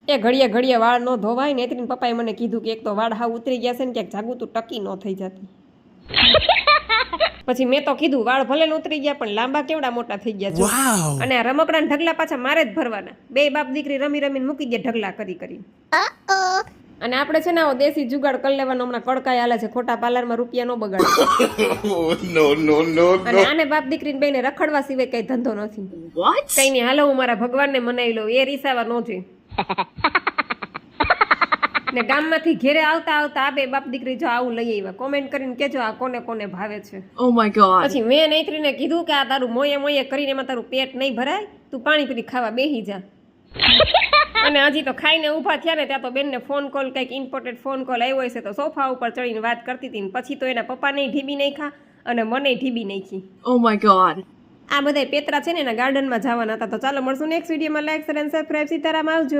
એ ઘડીએ ઘડીએ વાળ ન ધોવાય ને એટલે પપ્પાએ મને કીધું કે એક તો વાળ હાવ ઉતરી ગયા છે ને ક્યાંક જાગું તું ટકી ન થઈ જતી. પછી મેં તો કીધું વાળ ભલે ને ઉતરી ગયા પણ લાંબા કેવડા મોટા થઈ ગયા છે. અને આ રમકડા ઢગલા પાછા મારે જ ભરવાના. બે બાપ દીકરી રમી રમીને મૂકી દે ઢગલા કરી કરી. અને આપણે છે ને આવો દેશી જુગાડ કરી લેવાનો. હમણાં કડકાઈ હાલે છે, ખોટા પાર્લરમાં રૂપિયા નો બગાડે. અને આને બાપ દીકરીને બેને રખડવા સિવાય કઈ ધંધો નથી. કઈ નહીં, હાલો હું મારા ભગવાનને મનાવી લઉં, એ રીસાવા ન જોઈએ. ને ગામમાંથી ઘેરે આવતા આવતા આ બે બાપ દીકરી જો આવું લઈ આવ્યા. કોમેન્ટ કરીને કેજો આ કોને કોને ભાવે છે. Oh my god. પછી મેં નૈત્રીને કીધું કે આ તારું મોયે મોયે કરીને એમાં તારું પેટ નહીં ભરાય, તું પાણીપુરી ખાવા બેહી જા. અને હજી તો ખાઈને ઊભા થયા ને ત્યાં તો બેનને ફોન કોલ, કંઈક ઇમ્પોર્ટન્ટ ફોન કોલ આવ્યો હશે તો સોફા ઉપર ચડીને વાત કરતી હતી. પછી તો એના પપ્પાને ઢીબી નાખ્યા અને મને ઢીબી નાખી. Oh my god. આ બધા પેતરા છે ને એના ગાર્ડનમાં જવાના હતા. તો ચાલો મળશું નેક્સ્ટ વિડીયોમાં. લાઈક શેર અને સબસ્ક્રાઇબ. સીતારામ, આવજો.